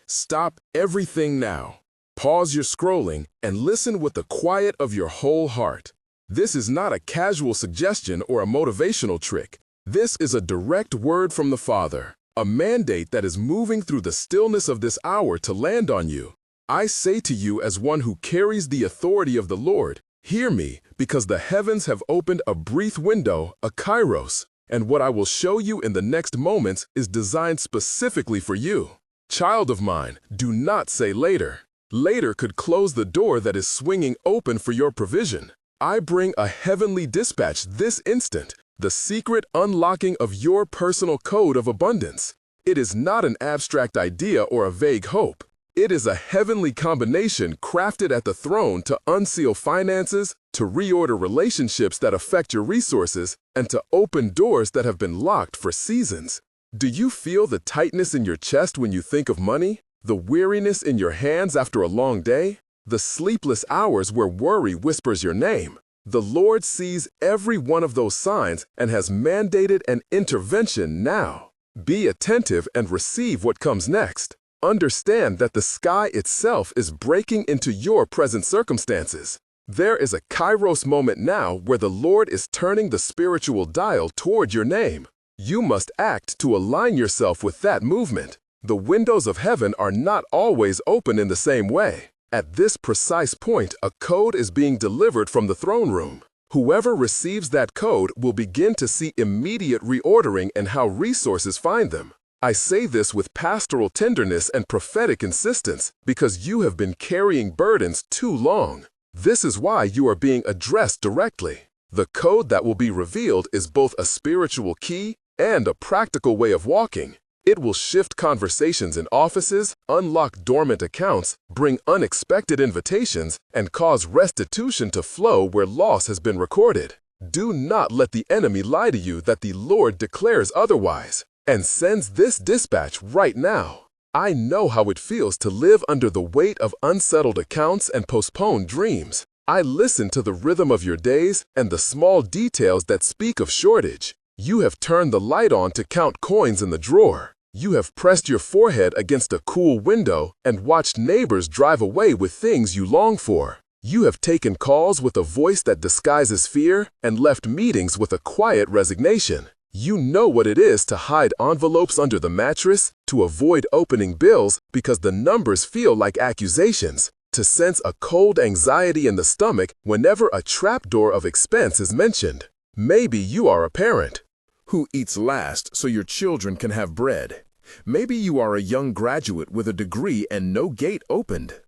Stop everything now. Pause your scrolling and listen with the quiet of your whole heart. This is not a casual suggestion or a motivational trick. This is a direct word from the Father, a mandate that is moving through the stillness of this hour to land on you. I say to you as one who carries the authority of the Lord, hear me, because the heavens have opened a brief window, a Kairos, and what I will show you in the next moments is designed specifically for you. Child of mine, do not say later. Later could close the door that is swinging open for your provision. I bring a heavenly dispatch this instant, the secret unlocking of your personal code of abundance. It is not an abstract idea or a vague hope. It is a heavenly combination crafted at the throne to unseal finances, to reorder relationships that affect your resources, and to open doors that have been locked for seasons. Do you feel the tightness in your chest when you think of money? The weariness in your hands after a long day? The sleepless hours where worry whispers your name? The Lord sees every one of those signs and has mandated an intervention now. Be attentive and receive what comes next. Understand that the sky itself is breaking into your present circumstances. There is a Kairos moment now where the Lord is turning the spiritual dial toward your name. You must act to align yourself with that movement. The windows of heaven are not always open in the same way. At this precise point, a code is being delivered from the throne room. Whoever receives that code will begin to see immediate reordering and how resources find them. I say this with pastoral tenderness and prophetic insistence because you have been carrying burdens too long. This is why you are being addressed directly. The code that will be revealed is both a spiritual key and a practical way of walking. It will shift conversations in offices, unlock dormant accounts, bring unexpected invitations, and cause restitution to flow where loss has been recorded. Do not let the enemy lie to you that the Lord declares otherwise and sends this dispatch right now. I know how it feels to live under the weight of unsettled accounts and postponed dreams. I listen to the rhythm of your days and the small details that speak of shortage. You have turned the light on to count coins in the drawer. You have pressed your forehead against a cool window and watched neighbors drive away with things you long for. You have taken calls with a voice that disguises fear and left meetings with a quiet resignation. You know what it is to hide envelopes under the mattress, to avoid opening bills because the numbers feel like accusations, to sense a cold anxiety in the stomach whenever a trapdoor of expense is mentioned. Maybe you are a parent who eats last so your children can have bread. Maybe you are a young graduate with a degree and no gate opened.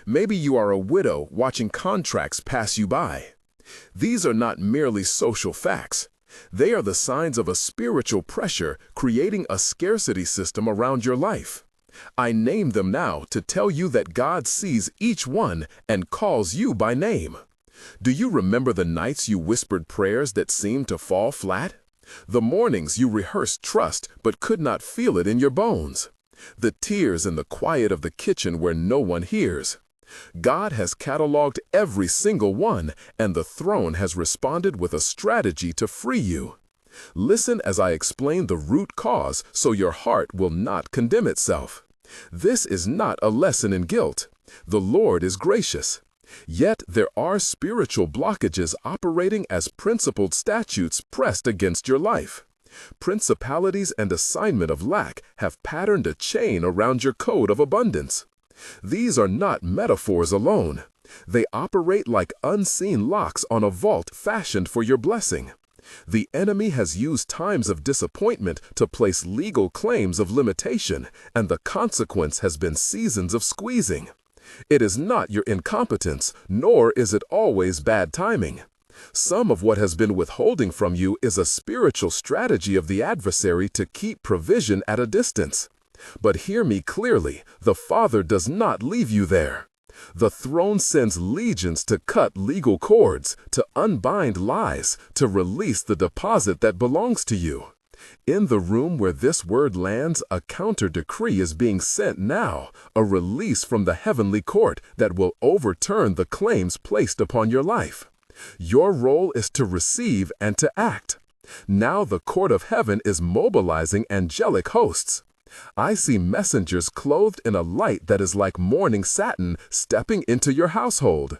Maybe you are a widow watching contracts pass you by. These are not merely social facts. They are the signs of a spiritual pressure creating a scarcity system around your life. I name them now to tell you that God sees each one and calls you by name. Do you remember the nights you whispered prayers that seemed to fall flat? The mornings you rehearsed trust but could not feel it in your bones. The tears in the quiet of the kitchen where no one hears. God has cataloged every single one, and the throne has responded with a strategy to free you. Listen as I explain the root cause so your heart will not condemn itself. This is not a lesson in guilt. The Lord is gracious. Yet there are spiritual blockages operating as principled statutes pressed against your life. Principalities and assignment of lack have patterned a chain around your code of abundance. These are not metaphors alone. They operate like unseen locks on a vault fashioned for your blessing. The enemy has used times of disappointment to place legal claims of limitation, and the consequence has been seasons of squeezing. It is not your incompetence, nor is it always bad timing. Some of what has been withholding from you is a spiritual strategy of the adversary to keep provision at a distance. But hear me clearly, the Father does not leave you there. The throne sends legions to cut legal cords, to unbind lies, to release the deposit that belongs to you. In the room where this word lands, a counter decree is being sent now, a release from the heavenly court that will overturn the claims placed upon your life. Your role is to receive and to act. Now the court of heaven is mobilizing angelic hosts. I see messengers clothed in a light that is like morning satin stepping into your household.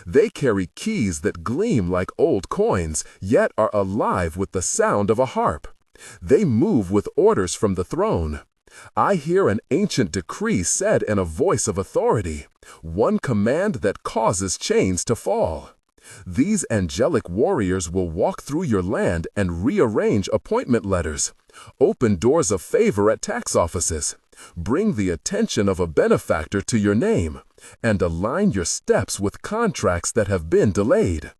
They carry keys that gleam like old coins, yet are alive with the sound of a harp. They move with orders from the throne. I hear an ancient decree said in a voice of authority, one command that causes chains to fall. These angelic warriors will walk through your land and rearrange appointment letters, open doors of favor at tax offices, bring the attention of a benefactor to your name, and align your steps with contracts that have been delayed.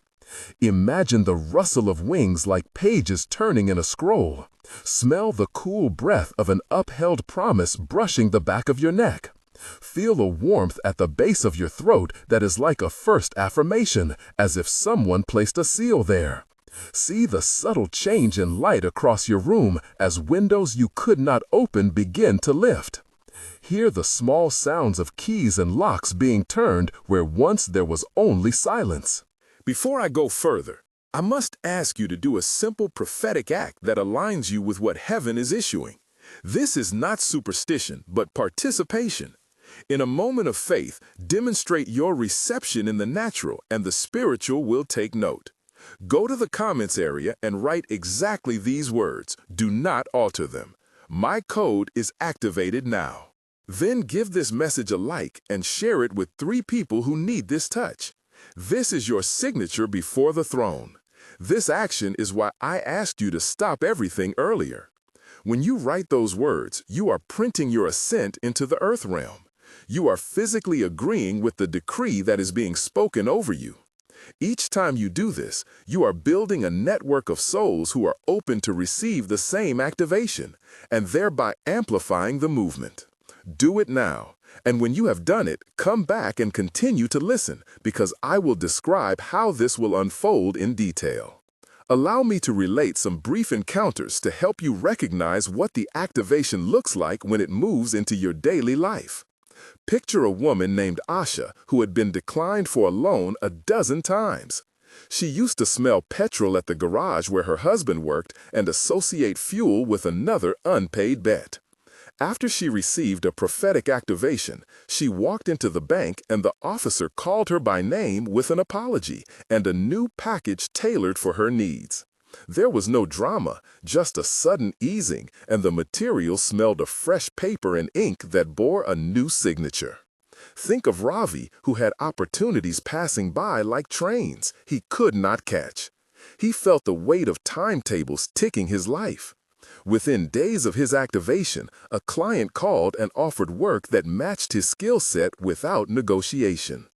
Imagine the rustle of wings like pages turning in a scroll. Smell the cool breath of an upheld promise brushing the back of your neck. Feel a warmth at the base of your throat that is like a first affirmation, as if someone placed a seal there. See the subtle change in light across your room as windows you could not open begin to lift. Hear the small sounds of keys and locks being turned where once there was only silence. Before I go further, I must ask you to do a simple prophetic act that aligns you with what heaven is issuing. This is not superstition, but participation. In a moment of faith, demonstrate your reception in the natural, and the spiritual will take note. Go to the comments area and write exactly these words. Do not alter them. My code is activated now. Then give this message a like and share it with 3 people who need this touch. This is your signature before the throne. This action is why I asked you to stop everything earlier. When you write those words, you are printing your ascent into the earth realm. You are physically agreeing with the decree that is being spoken over you. Each time you do this, you are building a network of souls who are open to receive the same activation, and thereby amplifying the movement. Do it now, and when you have done it, come back and continue to listen, because I will describe how this will unfold in detail. Allow me to relate some brief encounters to help you recognize what the activation looks like when it moves into your daily life. Picture a woman named Asha who had been declined for a loan a dozen times. She used to smell petrol at the garage where her husband worked and associate fuel with another unpaid bet. After she received a prophetic activation, she walked into the bank and the officer called her by name with an apology and a new package tailored for her needs. There was no drama, just a sudden easing, and the material smelled of fresh paper and ink that bore a new signature. Think of Ravi, who had opportunities passing by like trains he could not catch. He felt the weight of timetables ticking his life. Within days of his activation, a client called and offered work that matched his skill set without negotiation.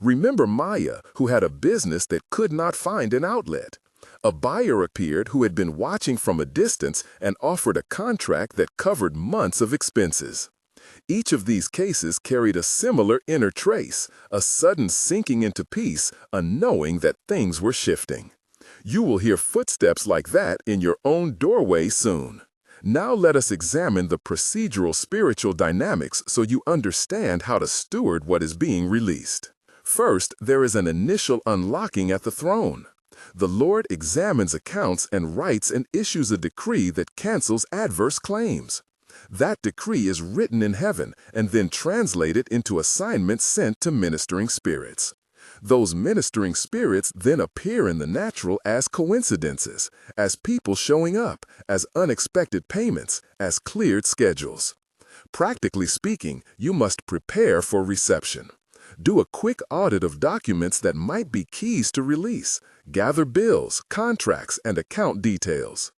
Remember Maya, who had a business that could not find an outlet. A buyer appeared who had been watching from a distance and offered a contract that covered months of expenses. Each of these cases carried a similar inner trace, a sudden sinking into peace, a knowing that things were shifting. You will hear footsteps like that in your own doorway soon. Now let us examine the procedural spiritual dynamics so you understand how to steward what is being released. First, there is an initial unlocking at the throne. The Lord examines accounts and writes and issues a decree that cancels adverse claims. That decree is written in heaven and then translated into assignments sent to ministering spirits. Those ministering spirits then appear in the natural as coincidences, as people showing up, as unexpected payments, as cleared schedules. Practically speaking, you must prepare for reception. Do a quick audit of documents that might be keys to release. Gather bills, contracts, and account details.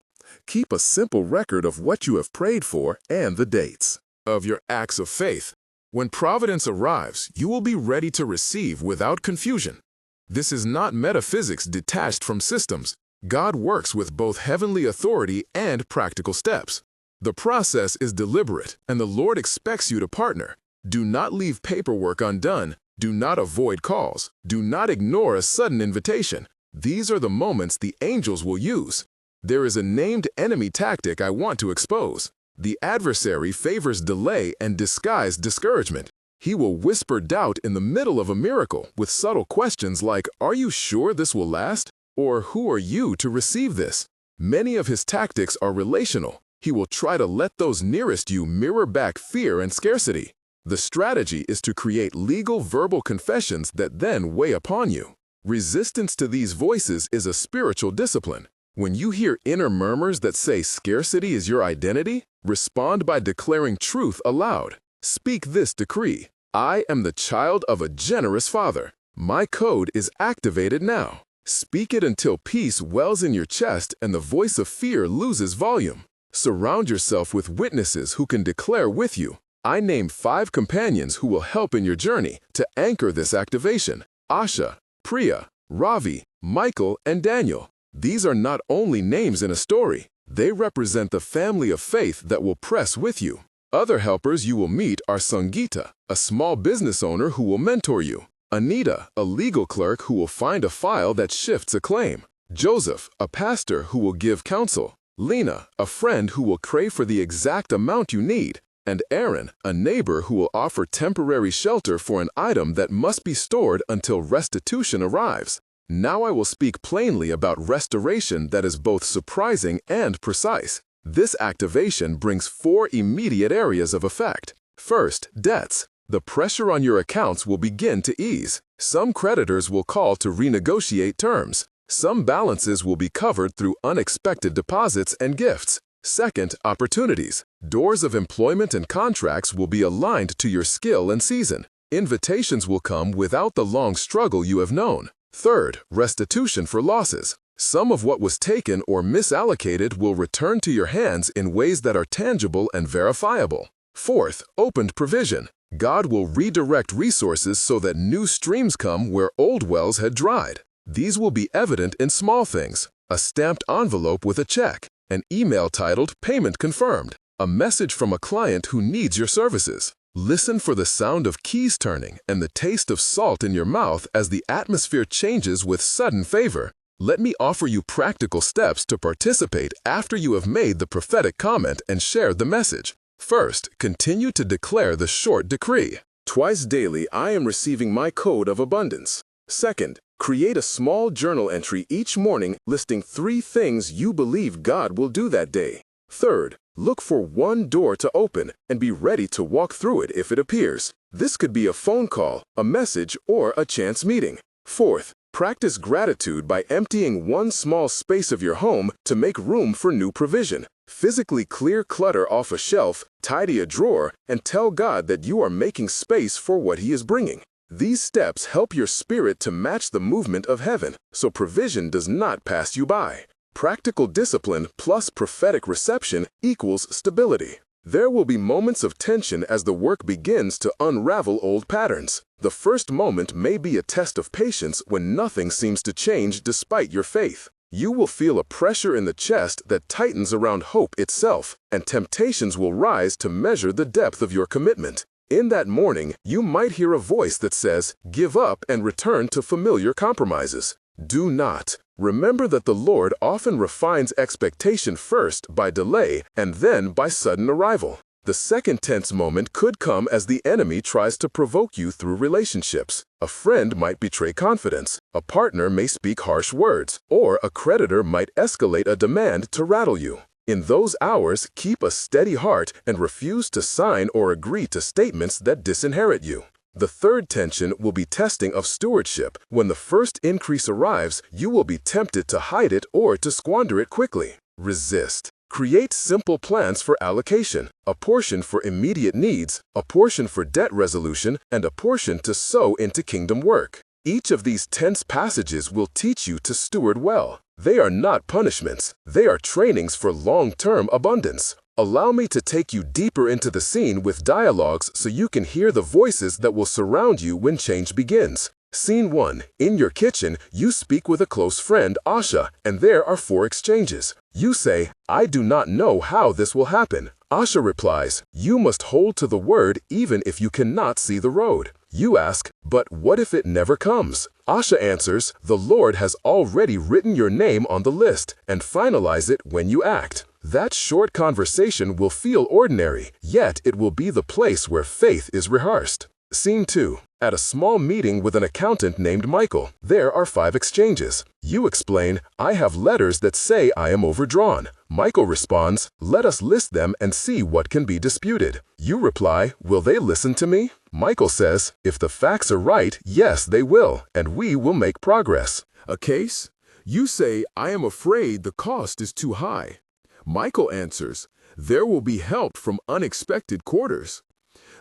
Keep a simple record of what you have prayed for and the dates of your acts of faith. When providence arrives, you will be ready to receive without confusion. This is not metaphysics detached from systems. God works with both heavenly authority and practical steps. The process is deliberate, and the Lord expects you to partner. Do not leave paperwork undone. Do not avoid calls. Do not ignore a sudden invitation. These are the moments the angels will use. There is a named enemy tactic I want to expose. The adversary favors delay and disguised discouragement. He will whisper doubt in the middle of a miracle with subtle questions like, "Are you sure this will last?" or "Who are you to receive this?" Many of his tactics are relational. He will try to let those nearest you mirror back fear and scarcity. The strategy is to create legal verbal confessions that then weigh upon you. Resistance to these voices is a spiritual discipline. When you hear inner murmurs that say scarcity is your identity, respond by declaring truth aloud. Speak this decree: I am the child of a generous Father. My code is activated now. Speak it until peace wells in your chest and the voice of fear loses volume. Surround yourself with witnesses who can declare with you. I name 5 companions who will help in your journey to anchor this activation: Asha, Priya, Ravi, Michael, and Daniel. These are not only names in a story, they represent the family of faith that will press with you. Other helpers you will meet are Sangeeta, a small business owner who will mentor you; Anita, a legal clerk who will find a file that shifts a claim; Joseph, a pastor who will give counsel; Lena, a friend who will crave for the exact amount you need; and Aaron, a neighbor who will offer temporary shelter for an item that must be stored until restitution arrives. Now I will speak plainly about restoration that is both surprising and precise. This activation brings 4 immediate areas of effect. First, debts. The pressure on your accounts will begin to ease. Some creditors will call to renegotiate terms. Some balances will be covered through unexpected deposits and gifts. Second, opportunities. Doors of employment and contracts will be aligned to your skill and season. Invitations will come without the long struggle you have known. Third, restitution for losses. Some of what was taken or misallocated will return to your hands in ways that are tangible and verifiable. Fourth, opened provision. God will redirect resources so that new streams come where old wells had dried. These will be evident in small things: a stamped envelope with a check, an email titled "Payment Confirmed," a message from a client who needs your services. Listen for the sound of keys turning and the taste of salt in your mouth as the atmosphere changes with sudden favor. Let me offer you practical steps to participate after you have made the prophetic comment and shared the message. First, continue to declare the short decree: twice daily I am receiving my code of abundance. Second, create a small journal entry each morning listing 3 things you believe God will do that day. Third, look for one door to open and be ready to walk through it if it appears. This could be a phone call, a message, or a chance meeting. Fourth, practice gratitude by emptying one small space of your home to make room for new provision. Physically clear clutter off a shelf, tidy a drawer, and tell God that you are making space for what He is bringing. These steps help your spirit to match the movement of heaven, so provision does not pass you by. Practical discipline plus prophetic reception equals stability. There will be moments of tension as the work begins to unravel old patterns. The first moment may be a test of patience when nothing seems to change despite your faith. You will feel a pressure in the chest that tightens around hope itself, and temptations will rise to measure the depth of your commitment. In that morning, you might hear a voice that says, "Give up and return to familiar compromises." Do not. Remember that the Lord often refines expectation first by delay and then by sudden arrival. The second tense moment could come as the enemy tries to provoke you through relationships. A friend might betray confidence, a partner may speak harsh words, or a creditor might escalate a demand to rattle you. In those hours, keep a steady heart and refuse to sign or agree to statements that disinherit you. The third tension will be testing of stewardship. When the first increase arrives, you will be tempted to hide it or to squander it quickly. Resist. Create simple plans for allocation: a portion for immediate needs, a portion for debt resolution, and a portion to sow into kingdom work. Each of these tense passages will teach you to steward well. They are not punishments. They are trainings for long-term abundance. Allow me to take you deeper into the scene with dialogues so you can hear the voices that will surround you when change begins. Scene 1. In your kitchen, you speak with a close friend, Asha, and there are 4 exchanges. You say, "I do not know how this will happen." Asha replies, "You must hold to the word even if you cannot see the road." You ask, "But what if it never comes?" Asha answers, "The Lord has already written your name on the list, and finalize it when you act." That short conversation will feel ordinary, yet it will be the place where faith is rehearsed. Scene 2. At a small meeting with an accountant named Michael, there are 5 exchanges. You explain, "I have letters that say I am overdrawn." Michael responds, "Let us list them and see what can be disputed." You reply, "Will they listen to me?" Michael says, "If the facts are right, yes, they will, and we will make progress." A case? You say, "I am afraid the cost is too high." Michael answers, "There will be help from unexpected quarters."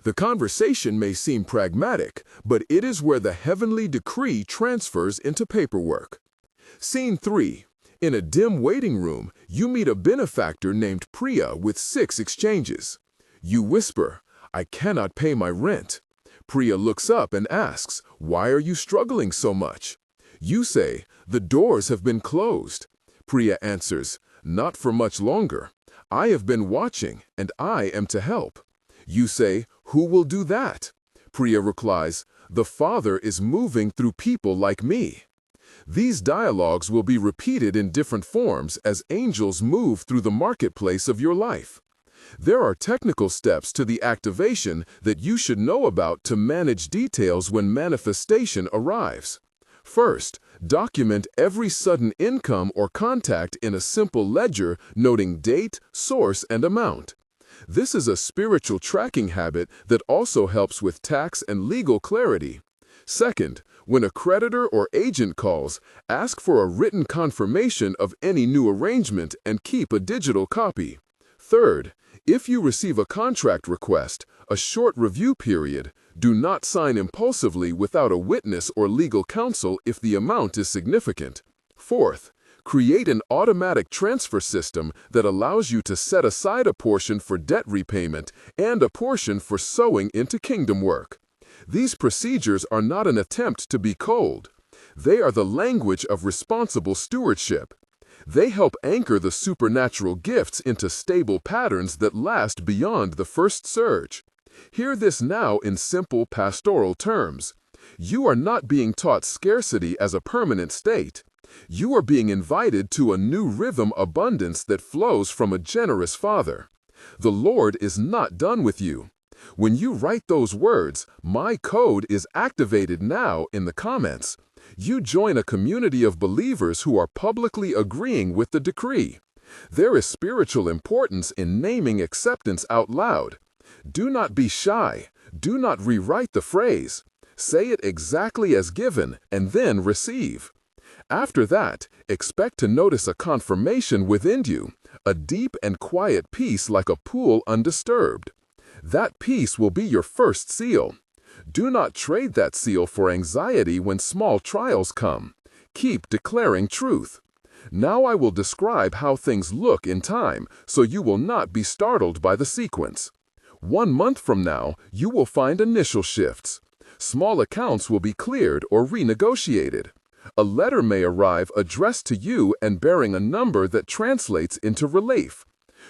The conversation may seem pragmatic, but it is where the heavenly decree transfers into paperwork. Scene 3. In a dim waiting room, you meet a benefactor named Priya with 6 exchanges. You whisper, "I cannot pay my rent." Priya looks up and asks, "Why are you struggling so much?" You say, "The doors have been closed." Priya answers, "Not for much longer. I have been watching, and I am to help." You say, "Who will do that?" Priya replies, "The Father is moving through people like me." These dialogues will be repeated in different forms as angels move through the marketplace of your life. There are technical steps to the activation that you should know about to manage details when manifestation arrives. First, document every sudden income or contact in a simple ledger, noting date, source, and amount. This is a spiritual tracking habit that also helps with tax and legal clarity. Second, when a creditor or agent calls, ask for a written confirmation of any new arrangement and keep a digital copy. Third, if you receive a contract request, a short review period, do not sign impulsively without a witness or legal counsel if the amount is significant. Fourth, create an automatic transfer system that allows you to set aside a portion for debt repayment and a portion for sowing into kingdom work. These procedures are not an attempt to be cold. They are the language of responsible stewardship. They help anchor the supernatural gifts into stable patterns that last beyond the first surge. Hear this now in simple pastoral terms. You are not being taught scarcity as a permanent state. You are being invited to a new rhythm abundance that flows from a generous Father. The Lord is not done with you. When you write those words, "My code is activated now" in the comments, you join a community of believers who are publicly agreeing with the decree. There is spiritual importance in naming acceptance out loud. Do not be shy. Do not rewrite the phrase. Say it exactly as given and then receive. After that, expect to notice a confirmation within you, a deep and quiet peace like a pool undisturbed. That peace will be your first seal. Do not trade that seal for anxiety when small trials come. Keep declaring truth. Now I will describe how things look in time, so you will not be startled by the sequence. 1 month from now, you will find initial shifts. Small accounts will be cleared or renegotiated. A letter may arrive addressed to you and bearing a number that translates into relief.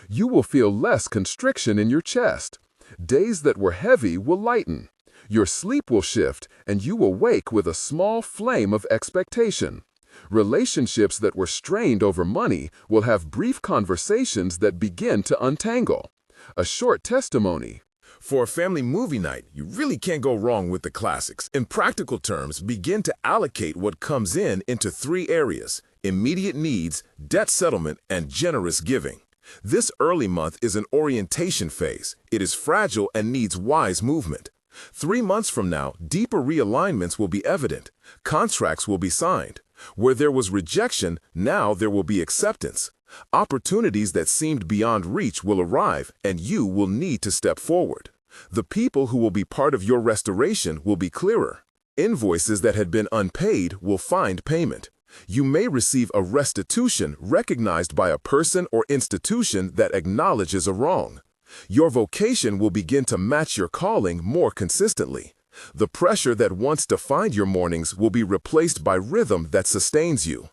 You will feel less constriction in your chest. Days that were heavy will lighten. Your sleep will shift, and you will wake with a small flame of expectation. Relationships that were strained over money will have brief conversations that begin to untangle. A short testimony. For a family movie night, you really can't go wrong with the classics. In practical terms, begin to allocate what comes in into 3 areas: immediate needs, debt settlement, and generous giving. This early month is an orientation phase. It is fragile and needs wise movement. 3 months from now, deeper realignments will be evident. Contracts will be signed. Where there was rejection, now there will be acceptance. Opportunities that seemed beyond reach will arrive, and you will need to step forward. The people who will be part of your restoration will be clearer. Invoices that had been unpaid will find payment. You may receive a restitution recognized by a person or institution that acknowledges a wrong. Your vocation will begin to match your calling more consistently. The pressure that once defined your mornings will be replaced by rhythm that sustains you.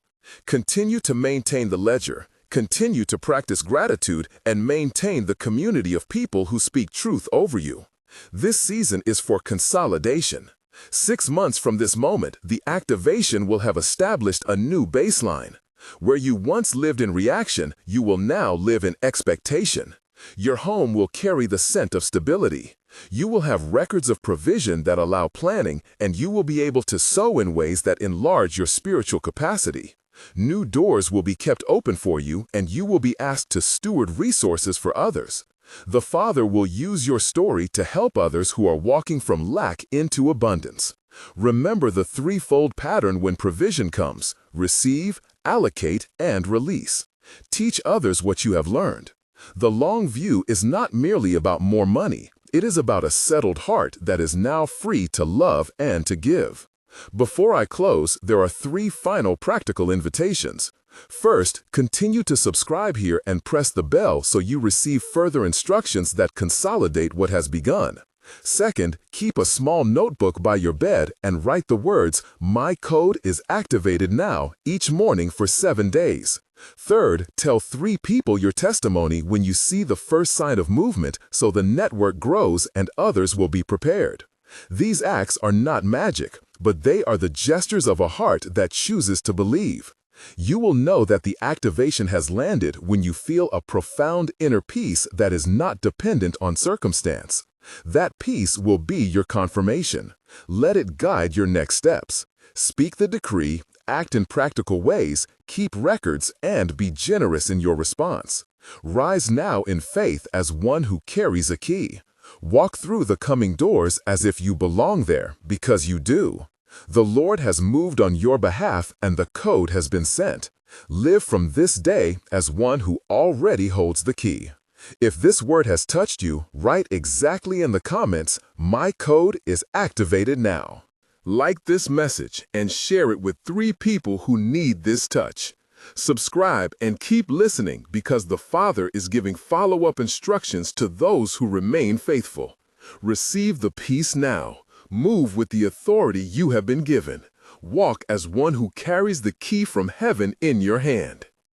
Continue to maintain the ledger. Continue to practice gratitude and maintain the community of people who speak truth over you. This season is for consolidation. 6 months from this moment, the activation will have established a new baseline. Where you once lived in reaction, you will now live in expectation. Your home will carry the scent of stability. You will have records of provision that allow planning, and you will be able to sow in ways that enlarge your spiritual capacity. New doors will be kept open for you, and you will be asked to steward resources for others. The Father will use your story to help others who are walking from lack into abundance. Remember the threefold pattern when provision comes: receive, allocate, and release. Teach others what you have learned. The long view is not merely about more money. It is about a settled heart that is now free to love and to give. Before I close, there are 3 final practical invitations. First, continue to subscribe here and press the bell so you receive further instructions that consolidate what has begun. Second, keep a small notebook by your bed and write the words, "My code is activated now," each morning for 7 days. Third, tell 3 people your testimony when you see the first sign of movement so the network grows and others will be prepared. These acts are not magic, but they are the gestures of a heart that chooses to believe. You will know that the activation has landed when you feel a profound inner peace that is not dependent on circumstance. That peace will be your confirmation. Let it guide your next steps. Speak the decree, act in practical ways, keep records, and be generous in your response. Rise now in faith as one who carries a key. Walk through the coming doors as if you belong there, because you do. The Lord has moved on your behalf and the code has been sent. Live from this day as one who already holds the key. If this word has touched you, write exactly in the comments, "My code is activated now." Like this message and share it with 3 people who need this touch. Subscribe and keep listening because the Father is giving follow-up instructions to those who remain faithful. Receive the peace now. Move with the authority you have been given. Walk as one who carries the key from heaven in your hand.